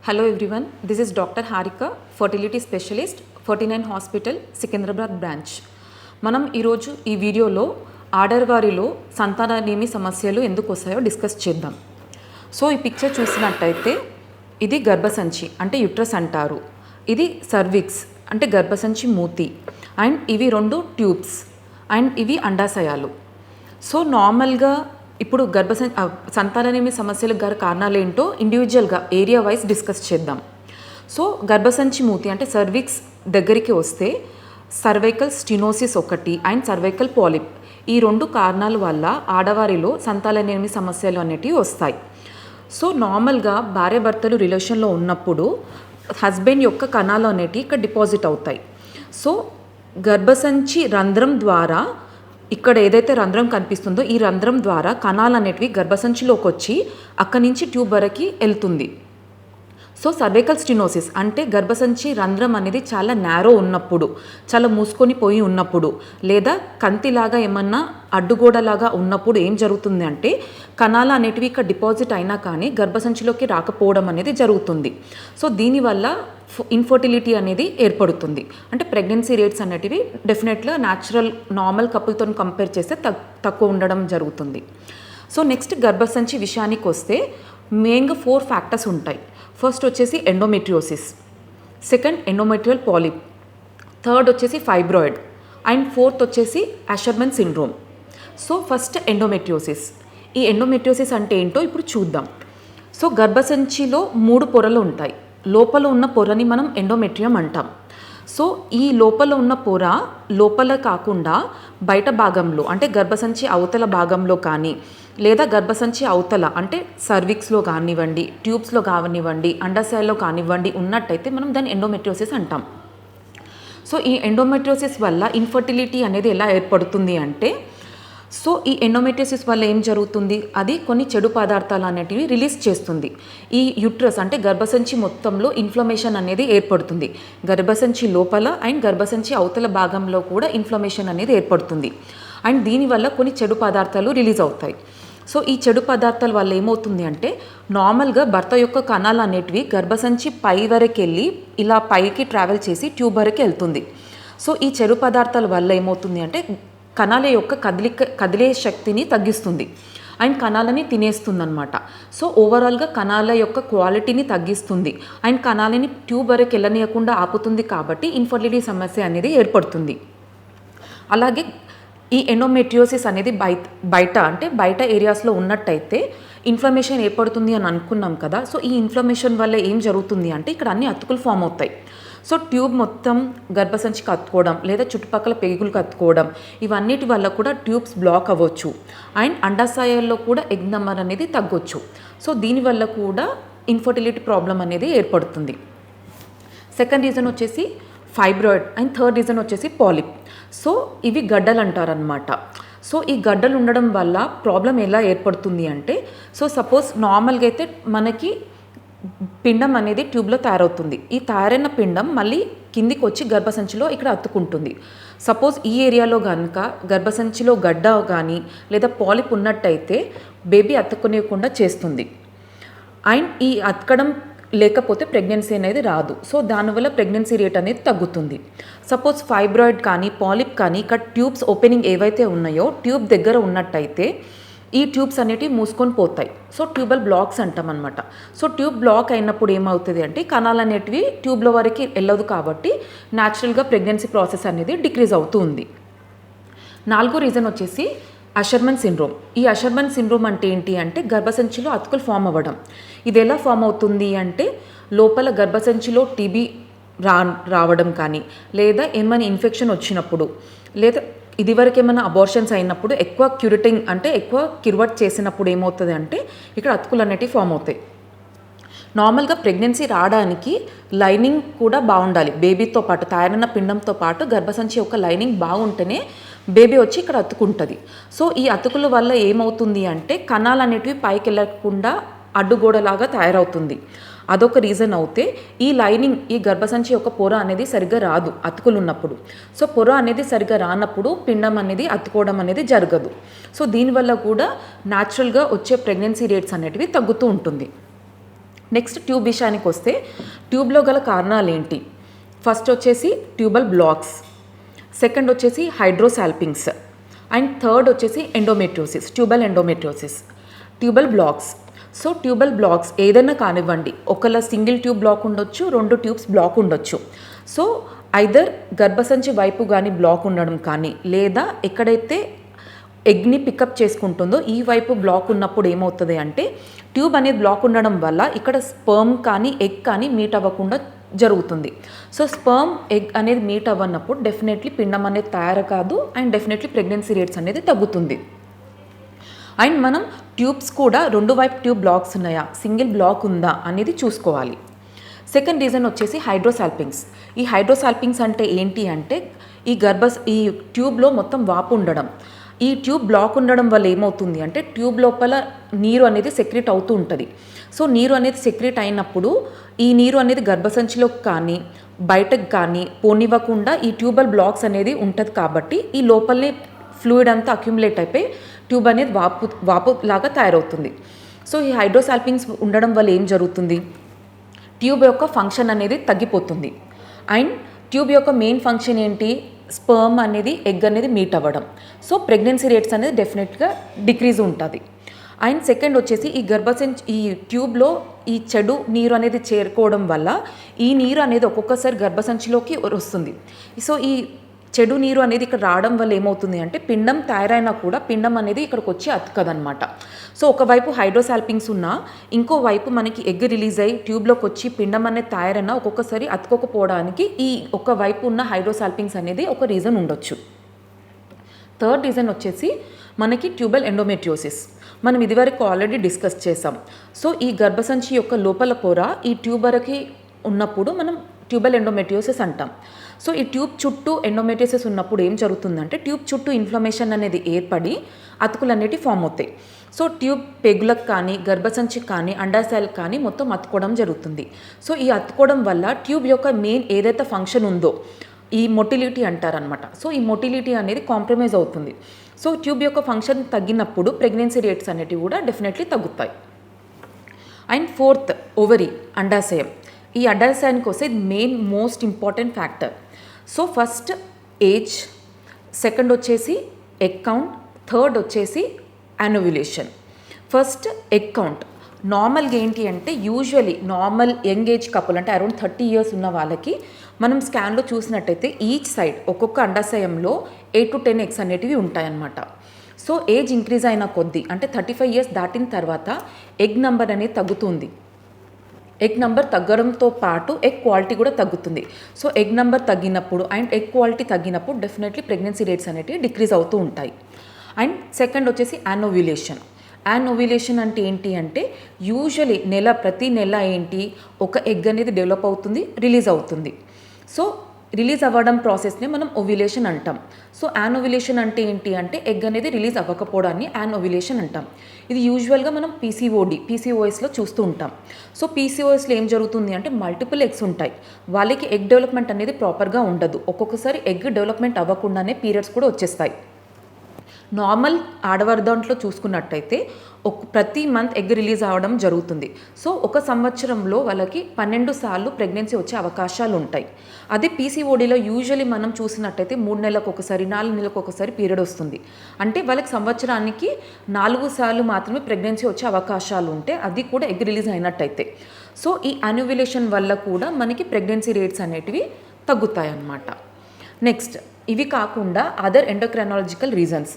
Hello everyone, this is Dr. Harika, fertility specialist, 49 hospital Secunderabad branch. మనం ఈరోజు ఈ వీడియోలో ఆడవారిలో సంతానలేమి సమస్యలు ఎందుకు వస్తాయో డిస్కస్ చేద్దాం. సో ఈ పిక్చర్ చూసినట్టయితే ఇది గర్భసంచి అంటే యుట్రస్ అంటారు, ఇది సర్విక్స్ అంటే గర్భసంచి మూతి, అండ్ ఇవి రెండు ట్యూబ్స్ అండ్ ఇవి అండాశయాలు. సో నార్మల్గా ఇప్పుడు సంతానలేమి సమస్యలకు గల కారణాలు ఏంటో ఇండివిజువల్గా ఏరియా వైజ్ డిస్కస్ చేద్దాం. సో గర్భసంచి మూతి అంటే సర్విక్స్ దగ్గరికి వస్తే సర్వైకల్ స్టినోసిస్ ఒకటి అండ్ సర్వైకల్ పాలిప్, ఈ రెండు కారణాల వల్ల ఆడవారిలో సంతానలేమి సమస్యలు అనేటివి వస్తాయి. సో నార్మల్గా భార్యాభర్తలు రిలేషన్లో ఉన్నప్పుడు హస్బెండ్ యొక్క కణాలు అనేటివి ఇక్కడ డిపాజిట్ అవుతాయి. సో గర్భసంచి రంధ్రం ద్వారా ఇక్కడ ఏదైతే రంధ్రం కనిపిస్తుందో ఈ రంధ్రం ద్వారా కణాలు అనేటివి గర్భసంచిలోకి వచ్చి అక్కడి నుంచి ట్యూబ్ వరకు వెళ్తుంది. సో సర్వైకల్ స్టినోసిస్ అంటే గర్భసంచి రంధ్రం అనేది చాలా నేరో ఉన్నప్పుడు, చాలా మూసుకొని పోయి ఉన్నప్పుడు, లేదా కంతిలాగా ఏమన్నా అడ్డుగోడలాగా ఉన్నప్పుడు ఏం జరుగుతుంది అంటే కణాలు అనేటివి ఇక్కడ డిపాజిట్ అయినా కానీ గర్భసంచిలోకి రాకపోవడం అనేది జరుగుతుంది. సో దీనివల్ల ఇన్ఫర్టిలిటీ అనేది ఏర్పడుతుంది. అంటే ప్రెగ్నెన్సీ రేట్స్ అనేటివి డెఫినెట్గా న్యాచురల్ నార్మల్ కపుల్తో కంపేర్ చేస్తే తక్కువ ఉండడం జరుగుతుంది. సో నెక్స్ట్ గర్భసంచి విషయానికి వస్తే మెయిన్గా 4 ఫ్యాక్టర్స్ ఉంటాయి. ఫస్ట్ వచ్చేసి endometriosis, second endometrial polyp, third వచ్చేసి ఫైబ్రాయిడ్ అండ్ ఫోర్త్ వచ్చేసి అషర్మన్ సిండ్రోమ్. So first endometriosis. ఈ ఎండోమెట్రియోసిస్ అంటే ఏంటో ఇప్పుడు చూద్దాం. సో గర్భసంచిలో 3 పొరలు ఉంటాయి. లోపల ఉన్న పొరని మనం ఎండోమెట్రియం అంటాం. సో ఈ లోపల ఉన్న పొర లోపల కాకుండా బయట భాగంలో అంటే గర్భసంచి అవతల భాగంలో కానీ లేదా గర్భసంచి అవతల అంటే సర్విక్స్లో కానివ్వండి, ట్యూబ్స్లో కానివ్వండి, అండాశయాల్లో కానివ్వండి ఉన్నట్టయితే మనం దాన్ని ఎండోమెట్రియోసిస్ అంటాం. సో ఈ ఎండోమెట్రియోసిస్ వల్ల ఇన్ఫర్టిలిటీ అనేది ఎలా ఏర్పడుతుంది అంటే, సో ఈ ఎండోమెట్రియోసిస్ వల్ల ఏం జరుగుతుంది, అది కొన్ని చెడు పదార్థాలు అనేటివి రిలీజ్ చేస్తుంది. ఈ యుట్రస్ అంటే గర్భసంచి మొత్తంలో ఇన్ఫ్లమేషన్ అనేది ఏర్పడుతుంది. గర్భసంచి లోపల అండ్ గర్భసంచి అవతల భాగంలో కూడా ఇన్ఫ్లమేషన్ అనేది ఏర్పడుతుంది. అండ్ దీనివల్ల కొన్ని చెడు పదార్థాలు రిలీజ్ అవుతాయి. సో ఈ చెడు పదార్థాల వల్ల ఏమవుతుంది అంటే నార్మల్గా భర్త యొక్క కణాలు అనేటివి గర్భసంచి పై వరకు వెళ్ళి ఇలా పైకి ట్రావెల్ చేసి ట్యూబ్ వరకు వెళ్తుంది. సో ఈ చెడు పదార్థాల వల్ల ఏమవుతుంది అంటే కణాల యొక్క కదిలే శక్తిని తగ్గిస్తుంది అండ్ కణాలని తినేస్తుంది అనమాట. సో ఓవరాల్గా కణాల యొక్క క్వాలిటీని తగ్గిస్తుంది అండ్ కణాలని ట్యూబ్ వరకు వెళ్ళనీయకుండా ఆపుతుంది. కాబట్టి ఇన్ఫర్టిలిటీ సమస్య అనేది ఏర్పడుతుంది. అలాగే ఈ ఎండోమెట్రియోసిస్ అనేది బయట అంటే బయట ఏరియాస్లో ఉన్నట్టయితే ఇన్ఫ్లమేషన్ ఏర్పడుతుంది అని అనుకున్నాం కదా. సో ఈ ఇన్ఫ్లమేషన్ వల్ల ఏం జరుగుతుంది అంటే ఇక్కడ అన్ని అతుకులు ఫామ్ అవుతాయి. సో ట్యూబ్ మొత్తం గర్భసంచికి అతుకోవడం లేదా చుట్టుపక్కల పేగులకు అతుకోవడం, ఇవన్నిటి వల్ల కూడా ట్యూబ్స్ బ్లాక్ అవ్వచ్చు అండ్ అండాశయాల్లో కూడా ఎగ్ నెంబర్ అనేది తగ్గొచ్చు. సో దీనివల్ల కూడా ఇన్ఫర్టిలిటీ ప్రాబ్లం అనేది ఏర్పడుతుంది. సెకండ్ రీజన్ వచ్చేసి ఫైబ్రాయిడ్ అండ్ థర్డ్ రీజన్ వచ్చేసి పాలిప్. సో ఇవి గడ్డలు అంటారనమాట. సో ఈ గడ్డలు ఉండడం వల్ల ప్రాబ్లం ఎలా ఏర్పడుతుంది అంటే, సో సపోజ్ నార్మల్గా అయితే మనకి పిండం అనేది ట్యూబ్లో తయారవుతుంది. ఈ తయారైన పిండం మళ్ళీ కిందికి వచ్చి గర్భసంచిలో ఇక్కడ అతుక్కుంటుంది. సపోజ్ ఈ ఏరియాలో కనుక గర్భసంచిలో గడ్డ కానీ లేదా పాలిప్ ఉన్నట్టయితే బేబీ అతుక్కునేకుండా చేస్తుంది. అండ్ ఈ అతకడం లేకపోతే ప్రెగ్నెన్సీ అనేది రాదు. సో దానివల్ల ప్రెగ్నెన్సీ రేట్ అనేది తగ్గుతుంది. సపోజ్ ఫైబ్రాయిడ్ కానీ పాలిప్ కానీ ఇక్కడ ట్యూబ్స్ ఓపెనింగ్ ఏవైతే ఉన్నాయో ట్యూబ్ దగ్గర ఉన్నట్టయితే ఈ ట్యూబ్స్ అనేటివి మూసుకొని పోతాయి. సో ట్యూబల్ బ్లాక్స్ అంటాం అనమాట. సో ట్యూబ్ బ్లాక్ అయినప్పుడు ఏమవుతుంది అంటే కణాలు అనేటివి ట్యూబ్లో వరకు వెళ్ళదు కాబట్టి న్యాచురల్గా ప్రెగ్నెన్సీ ప్రాసెస్ అనేది డిక్రీజ్ అవుతూ ఉంది. 4వ రీజన్ వచ్చేసి అషర్మన్ సిండ్రోమ్. ఈ అషర్మన్ సిండ్రోమ్ అంటే ఏంటి అంటే గర్భసంచిలో అతుకులు ఫామ్ అవ్వడం. ఇది ఎలా ఫామ్ అవుతుంది అంటే లోపల గర్భసంచిలో టీబీ రావడం కానీ లేదా ఏమైనా ఇన్ఫెక్షన్ వచ్చినప్పుడు లేదా ఇదివరకు ఏమైనా అబార్షన్స్ అయినప్పుడు ఎక్కువ క్యూరిటింగ్ అంటే ఎక్కువ కిరువట్ చేసినప్పుడు ఏమవుతుంది అంటే ఇక్కడ అతుకులు అనేటివి ఫామ్ అవుతాయి. నార్మల్గా ప్రెగ్నెన్సీ రావడానికి లైనింగ్ కూడా బాగుండాలి. బేబీతో పాటు తయారైన పిండంతో పాటు గర్భసంచి యొక్క లైనింగ్ బాగుంటేనే బేబీ వచ్చి ఇక్కడ అతుకుంటుంది. సో ఈ అతుకుల వల్ల ఏమవుతుంది అంటే కణాలు అనేటివి పైకి వెళ్ళకుండా అడ్డుగోడలాగా తయారవుతుంది. అదొక రీజన్ అవుతే ఈ లైనింగ్ ఈ గర్భసంచి యొక్క పొర అనేది సరిగ్గా రాదు అతుకులు ఉన్నప్పుడు. సో పొర అనేది సరిగ్గా రానప్పుడు పిండం అనేది అతుకోవడం అనేది జరగదు. సో దీనివల్ల కూడా న్యాచురల్గా వచ్చే ప్రెగ్నెన్సీ రేట్స్ అనేటివి తగ్గుతూ ఉంటుంది. నెక్స్ట్ ట్యూబ్ విషయానికి వస్తే ట్యూబ్లో గల కారణాలు ఏంటి? ఫస్ట్ వచ్చేసి ట్యూబల్ బ్లాక్స్, సెకండ్ వచ్చేసి హైడ్రోసాల్పింగ్స్, అండ్ థర్డ్ వచ్చేసి endometriosis, tubal endometriosis. Tubal blocks, so tubal blocks ఏదైనా కానివ్వండి, ఒకళ్ళ సింగిల్ ట్యూబ్ బ్లాక్ ఉండొచ్చు, 2 ట్యూబ్స్ బ్లాక్ ఉండొచ్చు. సో ఐదర్ గర్భసంచి వైపు కానీ బ్లాక్ ఉండడం కానీ, లేదా ఎక్కడైతే ఎగ్ని పికప్ చేసుకుంటుందో ఈ వైపు బ్లాక్ ఉన్నప్పుడు ఏమవుతుంది అంటే ట్యూబ్ అనేది బ్లాక్ ఉండడం వల్ల ఇక్కడ స్పర్మ్ కానీ ఎగ్ కానీ మీట్ అవ్వకుండా జరుగుతుంది. సో స్పర్మ్ ఎగ్ అనేది మీట్ అవ్వనప్పుడు డెఫినెట్లీ పిండం అనేది తయారు కాదు, అండ్ డెఫినెట్లీ ప్రెగ్నెన్సీ రేట్స్ అనేది తగ్గుతుంది. అండ్ మనం ట్యూబ్స్ కూడా 2 వైపు ట్యూబ్ బ్లాక్స్ ఉన్నాయా, సింగిల్ బ్లాక్ ఉందా అనేది చూసుకోవాలి. సెకండ్ రీజన్ వచ్చేసి హైడ్రోసాల్పింగ్స్. ఈ హైడ్రోసాల్పింగ్స్ అంటే ఏంటి అంటే ఈ ట్యూబ్లో మొత్తం వాపు ఉండడం. ఈ ట్యూబ్ బ్లాక్ ఉండడం వల్ల ఏమవుతుంది అంటే ట్యూబ్ లోపల నీరు అనేది సెక్రెట్ అవుతూ ఉంటుంది. సో నీరు అనేది సెక్రెట్ అయినప్పుడు ఈ నీరు అనేది గర్భసంచిలోకి కానీ బయటకు కానీ పోనివ్వకుండా ఈ ట్యూబల్ బ్లాక్స్ అనేది ఉంటుంది. కాబట్టి ఈ లోపలనే ఫ్లూయిడ్ అంతా అక్యుములేట్ అయిపోయి ట్యూబ్ అనేది వాపు లాగా తయారవుతుంది. సో ఈ హైడ్రోసాల్పింగ్స్ ఉండడం వల్ల ఏం జరుగుతుంది, ట్యూబ్ యొక్క ఫంక్షన్ అనేది తగ్గిపోతుంది. అండ్ ట్యూబ్ యొక్క మెయిన్ ఫంక్షన్ ఏంటి, స్పర్మ్ అనేది ఎగ్ అనేది మీట్ అవ్వడం. సో ప్రెగ్నెన్సీ రేట్స్ అనేది డెఫినెట్గా డిక్రీజ్ ఉంటుంది. అండ్ సెకండ్ వచ్చేసి ఈ ట్యూబ్లో ఈ చెడు నీరు అనేది చేరుకోవడం వల్ల ఈ నీరు అనేది ఒక్కొక్కసారి గర్భసంచిలోకి వస్తుంది. సో ఈ చెడు నీరు అనేది ఇక్కడ రావడం వల్ల ఏమవుతుంది అంటే పిండం తయారైనా కూడా పిండం అనేది ఇక్కడికి వచ్చి అతుకదనమాట. సో ఒకవైపు హైడ్రోసాల్పింగ్స్ ఉన్నా ఇంకోవైపు మనకి ఎగ్ రిలీజ్ అయ్యి ట్యూబ్లోకి వచ్చి పిండం అనేది తయారైనా ఒక్కొక్కసారి అతుకోకపోవడానికి ఈ ఒకవైపు ఉన్న హైడ్రోసాల్పింగ్స్ అనేది ఒక రీజన్ ఉండొచ్చు. థర్డ్ రీజన్ వచ్చేసి మనకి ట్యూబల్ ఎండోమెట్రియోసిస్. మనం ఇదివరకు ఆల్రెడీ డిస్కస్ చేసాం. సో ఈ గర్భసంచి యొక్క లోపల పొర ఈ ట్యూబర్కి ఉన్నప్పుడు మనం ట్యూబల్ ఎండోమెట్రియోసిస్ అంటాం. సో ఈ ట్యూబ్ చుట్టూ ఎండోమెట్రియోసిస్ ఉన్నప్పుడు ఏం జరుగుతుందంటే ట్యూబ్ చుట్టూ ఇన్ఫ్లమేషన్ అనేది ఏర్పడి అతుకులు అనేవి ఫామ్ అవుతాయి. సో ట్యూబ్ పెగులకు కానీ గర్భసంచికి కానీ అండాశయాలకు కానీ మొత్తం అతుకోవడం జరుగుతుంది. సో ఈ అతుకోవడం వల్ల ట్యూబ్ యొక్క మెయిన్ ఏదైతే ఫంక్షన్ ఉందో ఈ మొటిలిటీ అంటారనమాట. సో ఈ మొటిలిటీ అనేది కాంప్రమైజ్ అవుతుంది. సో ట్యూబ్ యొక్క ఫంక్షన్ తగ్గినప్పుడు ప్రెగ్నెన్సీ రేట్స్ అనేటివి కూడా డెఫినెట్లీ తగ్గుతాయి. అండ్ ఫోర్త్ ఓవరీ, అండాశయం. ఈ అండాశయానికి వస్తే ఇది main most important factor. So first age, second వచ్చేసి ఎగ్ కౌంట్, థర్డ్ వచ్చేసి యానోవ్యులేషన్. First egg count. నార్మల్గా ఏంటి అంటే usually normal young age couple అంటే అరౌండ్ 30 years ఉన్న వాళ్ళకి మనం స్కాన్లో చూసినట్టయితే ఈచ్ సైడ్ ఒక్కొక్క అండాశయంలో 8 to 10 eggs అనేటివి ఉంటాయన్నమాట. సో ఏజ్ ఇంక్రీజ్ అయిన కొద్దీ అంటే 35 years దాటిన తర్వాత ఎగ్ నెంబర్ అనేది తగ్గుతుంది. ఎగ్ నెంబర్ తగ్గడంతో పాటు ఎగ్ క్వాలిటీ కూడా తగ్గుతుంది. సో ఎగ్ నెంబర్ తగ్గినప్పుడు అండ్ ఎగ్ క్వాలిటీ తగ్గినప్పుడు డెఫినెట్లీ ప్రెగ్నెన్సీ రేట్స్ అనేటివి డిక్రీజ్ అవుతూ ఉంటాయి. అండ్ సెకండ్ వచ్చేసి యానోవ్యులేషన్. యానోవ్యులేషన్ అంటే ఏంటి అంటే యూజువలీ ప్రతి నెల ఏంటి ఒక ఎగ్ అనేది డెవలప్ అవుతుంది, రిలీజ్ అవుతుంది. సో రిలీజ్ అవ్వడం ప్రాసెస్నే మనం ఓవ్యులేషన్ అంటాం. సో యానోవ్యులేషన్ అంటే ఏంటి అంటే ఎగ్ అనేది రిలీజ్ అవ్వకపోవడాన్ని యానోవ్యులేషన్ అంటాం. ఇది యూజువల్గా మనం పీసీఓఎస్లో చూస్తూ ఉంటాం. సో పీసీఓఎస్లో ఏం జరుగుతుంది అంటే మల్టిపుల్ ఎగ్స్ ఉంటాయి, వాళ్ళకి ఎగ్ డెవలప్మెంట్ అనేది ప్రాపర్గా ఉండదు. ఒక్కొక్కసారి ఎగ్ డెవలప్మెంట్ అవ్వకుండానే పీరియడ్స్ కూడా వచ్చేస్తాయి. నార్మల్ ఆడవారి దాంట్లో చూసుకున్నట్టయితే ప్రతి మంత్ ఎగ్ రిలీజ్ అవ్వడం జరుగుతుంది. సో ఒక సంవత్సరంలో వాళ్ళకి 12 సార్లు ప్రెగ్నెన్సీ వచ్చే అవకాశాలు ఉంటాయి. అదే పీసీఓడీలో యూజువలీ మనం చూసినట్టయితే 3 నెలలకు ఒకసారి 4 నెలలకు ఒకసారి పీరియడ్ వస్తుంది. అంటే వాళ్ళకి సంవత్సరానికి 4 సార్లు మాత్రమే ప్రెగ్నెన్సీ వచ్చే అవకాశాలు ఉంటే అది కూడా ఎగ్ రిలీజ్ అయినట్టయితే. సో ఈ యానోవ్యులేషన్ వల్ల కూడా మనకి ప్రెగ్నెన్సీ రేట్స్ అనేటివి తగ్గుతాయి అన్నమాట. నెక్స్ట్ ఇవి కాకుండా అదర్ ఎండోక్రైనాలజికల్ రీజన్స్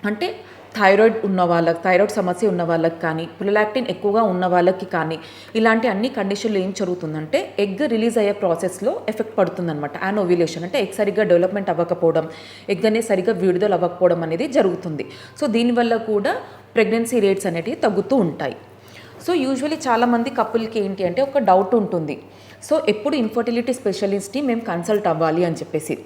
అంటే థైరాయిడ్ సమస్య ఉన్న వాళ్ళకి కానీ ప్రొలాక్టిన్ ఎక్కువగా ఉన్న వాళ్ళకి కానీ ఇలాంటి అన్ని కండిషన్లు ఏం జరుగుతుందంటే ఎగ్ రిలీజ్ అయ్యే ప్రాసెస్లో ఎఫెక్ట్ పడుతుందన్నమాట. యానోవ్యులేషన్ అంటే ఎగ్ సరిగ్గా డెవలప్మెంట్ అవ్వకపోవడం, ఎగ్ అనేది సరిగ్గా విడుదల అవ్వకపోవడం అనేది జరుగుతుంది. సో దీనివల్ల కూడా ప్రెగ్నెన్సీ రేట్స్ అనేటివి తగ్గుతూ ఉంటాయి. సో యూజువలీ చాలామంది కపుల్కి ఏంటి అంటే ఒక డౌట్ ఉంటుంది. సో ఎప్పుడు ఇన్ఫర్టిలిటీ స్పెషలిస్ట్ని మేము కన్సల్ట్ అవ్వాలి అని చెప్పేసి.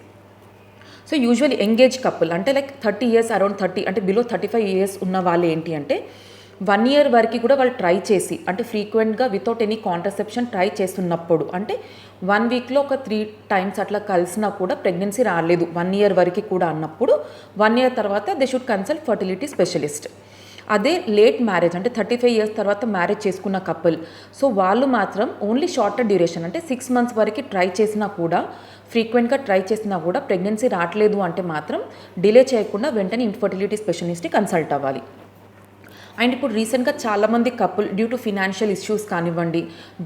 సో యూజువల్లీ ఎంగేజ్ కపుల్ అంటే లైక్ 30 years అరౌండ్ 30 అంటే బిలో 35 years ఉన్న వాళ్ళు ఏంటి అంటే 1 year వరకు కూడా వాళ్ళు ట్రై చేసి అంటే ఫ్రీక్వెంట్గా వితౌట్ ఎనీ కాంట్రసెప్షన్ ట్రై చేస్తున్నప్పుడు అంటే 1 weekలో ఒక 3 times అట్లా కలిసినా కూడా ప్రెగ్నెన్సీ రాలేదు 1 year వరకు కూడా అన్నప్పుడు 1 year తర్వాత they should consult fertility specialist. అదే లేట్ మ్యారేజ్ అంటే 35 ఇయర్స్ తర్వాత మ్యారేజ్ చేసుకున్న కపుల్, సో వాళ్ళు మాత్రం ఓన్లీ షార్టర్ డ్యూరేషన్ అంటే 6 months వరకు ట్రై చేసినా కూడా, ఫ్రీక్వెంట్గా ట్రై చేసినా కూడా ప్రెగ్నెన్సీ రావట్లేదు అంటే మాత్రం డిలే చేయకుండా వెంటనే ఇన్ఫర్టిలిటీ స్పెషలిస్ట్ని కన్సల్ట్ అవ్వాలి. అండ్ ఇప్పుడు రీసెంట్గా చాలామంది couple due to financial issues కానివ్వండి,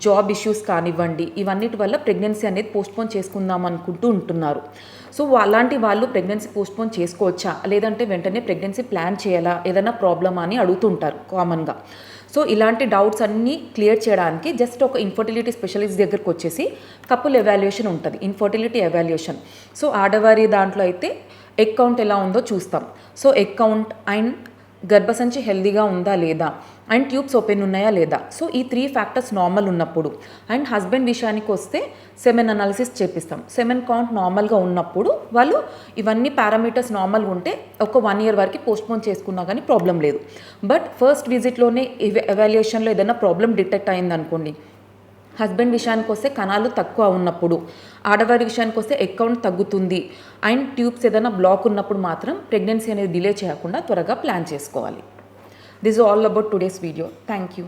జాబ్ ఇష్యూస్ కానివ్వండి, ఇవన్నిటి వల్ల ప్రెగ్నెన్సీ అనేది పోస్ట్పోన్ చేసుకుందాం అనుకుంటూ ఉంటున్నారు. సో అలాంటి వాళ్ళు ప్రెగ్నెన్సీ పోస్ట్పోన్ చేసుకోవచ్చా, లేదంటే వెంటనే ప్రెగ్నెన్సీ ప్లాన్ చేయాలా, ఏదైనా ప్రాబ్లమా అని అడుగుతుంటారు కామన్గా. సో ఇలాంటి డౌట్స్ అన్నీ క్లియర్ చేయడానికి జస్ట్ ఒక ఇన్ఫర్టిలిటీ స్పెషలిస్ట్ దగ్గరికి వచ్చేసి కపుల్ ఎవాల్యుయేషన్ ఉంటుంది, ఇన్ఫర్టిలిటీ ఎవాల్యుయేషన్. సో ఆడవారి దాంట్లో అయితే ఎగ్ కౌంట్ ఎలా ఉందో చూస్తాం. సో ఎగ్ కౌంట్ అండ్ గర్భసంచి హెల్దీగా ఉందా లేదా, అండ్ ట్యూబ్స్ ఓపెన్ ఉన్నాయా లేదా. సో ఈ 3 ఫ్యాక్టర్స్ నార్మల్ ఉన్నప్పుడు, అండ్ హస్బెండ్ విషయానికి వస్తే సెమెన్ అనాలిసిస్ చేపిస్తాం. సెమెన్ కౌంట్ నార్మల్గా ఉన్నప్పుడు వాళ్ళు ఇవన్నీ పారామీటర్స్ నార్మల్గా ఉంటే ఒక 1 year వరకు పోస్ట్పోన్ చేసుకున్నా కానీ ప్రాబ్లం లేదు. బట్ ఫస్ట్ విజిట్లోనే ఎవాల్యుయేషన్లో ఏదైనా ప్రాబ్లం డిటెక్ట్ అయిందనుకోండి, హస్బెండ్ విషయానికి వస్తే కణాలు తక్కువ ఉన్నప్పుడు, ఆడవారి విషయానికి వస్తే ఎగ్ కౌంట్ తగ్గుతుంది అండ్ ట్యూబ్స్ ఏదైనా బ్లాక్ ఉన్నప్పుడు మాత్రం ప్రెగ్నెన్సీ అనేది డిలే చేయకుండా త్వరగా ప్లాన్ చేసుకోవాలి. This is all about today's video. Thank you.